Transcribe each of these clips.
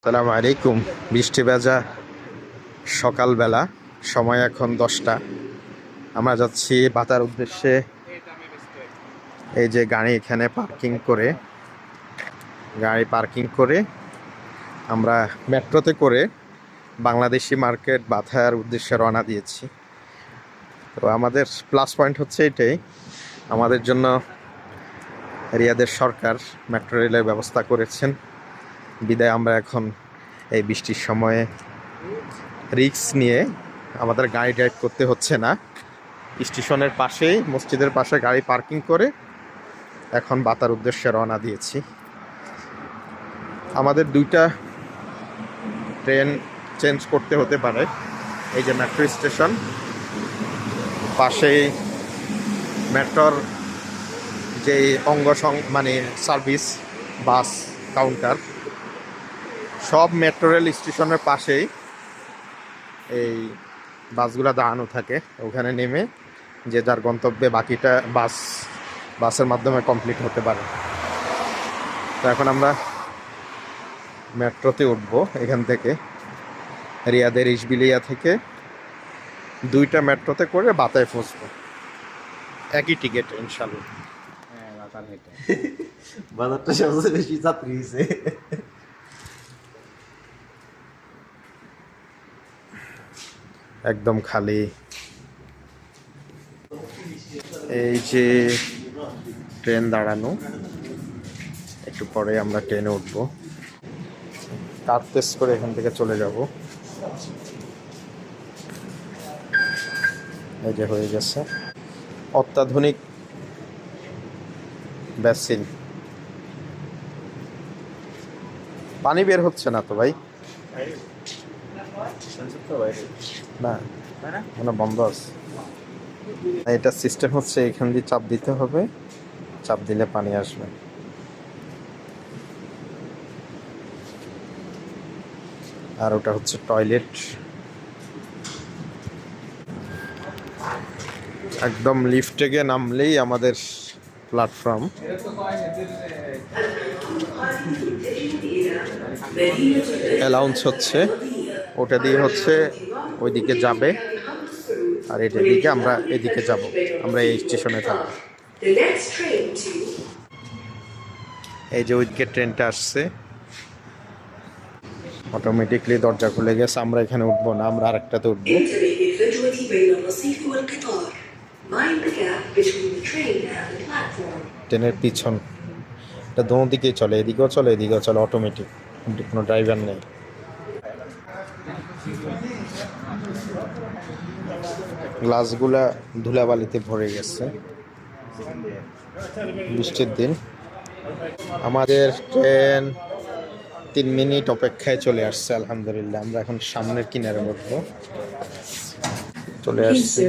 আসসালামু আলাইকুম। বৃষ্টি ভেজা সকালবেলা, সময় এখন 10টা। আমরা যাচ্ছি বাতার উদ্দেশ্যে। এই যে গাড়ি এখানে পার্কিং করে আমরা মেট্রোতে করে বাংলাদেশি মার্কেট বাথার উদ্দেশ্যে রওনা দিয়েছি। তো আমাদের প্লাস পয়েন্ট হচ্ছে এটাই, আমাদের জন্য রিয়াদের সরকার মেট্রো রেলের ব্যবস্থা করেছেন। বিদায় আমরা এখন এই বৃষ্টির সময়ে রিস্ক নিয়ে আমাদের গাড়ি ড্রাইভ করতে হচ্ছে না। স্টেশনের পাশেই, মসজিদের পাশে গাড়ি পার্কিং করে এখন বাতার উদ্দেশ্যে রওনা দিয়েছি। আমাদের 2টা ট্রেন চেঞ্জ করতে হতে পারে। এই যে মেট্রো স্টেশন, পাশেই মেট্রোর যে মানে সার্ভিস বাস কাউন্টার, সব মেট্রো রেল স্টেশনের পাশেই এই বাসগুলো দাঁড়ানো থাকে। ওখানে নেমে যে যার গন্তব্যে বাকিটা বাসের মাধ্যমে কমপ্লিট হতে পারে। তো এখন আমরা মেট্রোতে উঠবো। এখান থেকে রিয়াদের ইসবিলিয়া থেকে 2টা মেট্রোতে করে বাতায় পৌঁছবো, একই টিকিট ইনশাল্লাহ। বাজারটা সবচেয়ে বেশি যাত্রী হয়েছে। একদম খালি। এই যে ট্রেন দাঁড়ানো, একটু পরে আমরা ট্রেনে উঠবো। কার টেস্ট করে এখান থেকে চলে যাব। এই যে হয়ে গেছে অত্যাধুনিক বেসিন। পানি বের হচ্ছে না তো ভাই? না, মানে বন্ধ আছে। এটা সিস্টেম হচ্ছে এখান দিয়ে চাপ দিতে হবে, চাপ দিলে পানি আসবে। আর ওটা হচ্ছে টয়লেট। একদম লিফটে গিয়ে নামলেই আমাদের প্ল্যাটফর্ম। অ্যালাউন্স হচ্ছে, ওটা দিয়ে হচ্ছে ওইদিকে যাবে, আর এটা দিকে আমরা এদিকে যাব। আমরা এই স্টেশনে থাকবো। এই যে ওইদিকে ট্রেনটা আসছে, অটোমেটিকলি দরজা খুলে গেছে। আমরা এখানে উঠবো না, আমরা আরেকটাতে উঠবো। ট্রেনের পিছন এটা দোনো দিকেই চলে, এদিকেও চলে এদিকেও চলে, অটোমেটিক, কোনো ড্রাইভার নেই। গ্লাসগুলা ধুলাবালিতে ভরে গেছে, বৃষ্টির দিন। আমাদের ট্রেন 3 মিনিট অপেক্ষায় চলে আসছে আলহামদুলিল্লাহ। আমরা এখন সামনের কিনারে বসবো। চলে আসছে।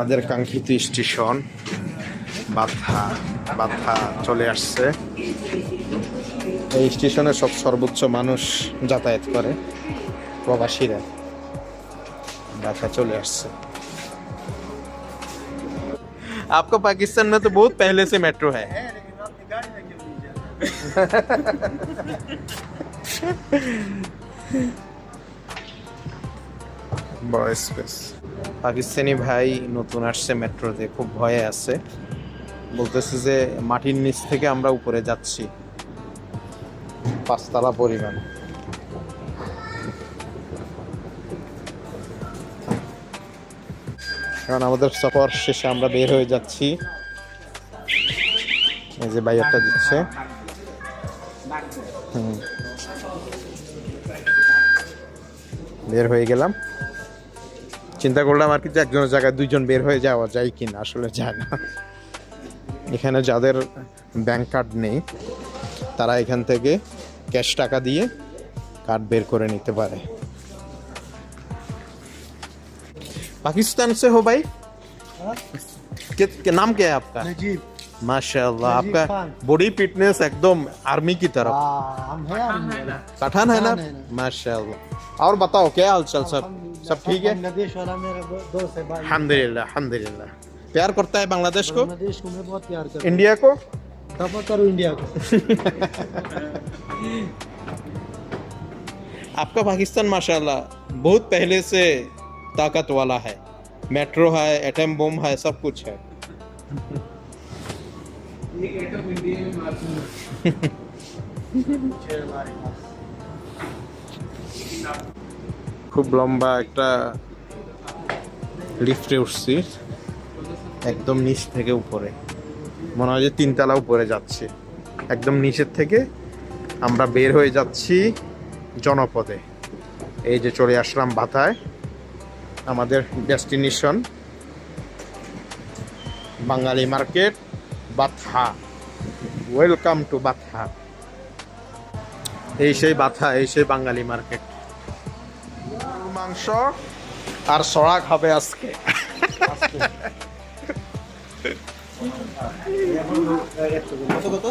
আমাদের কাঙ্ক্ষিত স্টেশন বাথা বাথা চলে আসছে। এই স্টেশনে সব সর্বোচ্চ মানুষ যাতায়াত করে, প্রবাসীরা। বাথা চলে আসছে। आपको पाकिस्तान में तो बहुत पहले से मेट्रो है। বড় স্পেস। পাকিস্তানি ভাই নতুন আসছে মেট্রোতে, খুব ভয়ে আছে, বলতেছে যে মাটির নিচ থেকে আমরা উপরে যাচ্ছি 5 তলা পরিমাণ। এখন আমাদের সফর শেষে আমরা বের হয়ে যাচ্ছি। এই যে বাইরটা দিচ্ছে। বের হয়ে গেলাম। চিন্তা করলাম আর কি যে একজনের জায়গায় দুইজন বের হয়ে যাওয়া যায় কিনা, আসলে যায় না। এখানে যাদের ব্যাংক কার্ড নেই তারা এখান থেকে ক্যাশ টাকা দিয়ে কার্ড বের করে নিতে পারে। पाकिस्तान से हो भाई? नाम क्या है आपका? नजीब। माशाल्लाह, नजीब आपका खान। बॉडी फिटनेस एकदम आर्मी की तरफ। हम हैं आर्मी वाला। पठान है ना? पठान है ना। माशाल्लाह। और बताओ क्या हाल चाल सब? सब ठीक है? बांग्लादेश वाला मेरा दोस्त है भाई। अल्हम्दुलिल्लाह अल्हम्दुलिल्लाह। प्यार करता है बांग्लादेश को? बांग्लादेश को मैं बहुत प्यार करता हूँ। इंडिया को? दफा करो इंडिया को। आपका पाकिस्तान माशाल्लाह बहुत पहले से ताकत वाला है। मेट्रो है, एटम बम है, सब कुछ है। খুব লম্বা একটা লিফটে উঠছি, একদম নিচ থেকে উপরে, মনে হয় যে 3 তলা উপরে যাচ্ছে। একদম নিচের থেকে আমরা বের হয়ে যাচ্ছি জনপদে। এই যে চলে আসলাম বাথায়, আমাদের destination Bangali market Batha. Welcome to Batha. এই সেই বাথা, এই সেই বাঙালি মার্কেট। মাংস আর সড়া খাবে আজকে। কত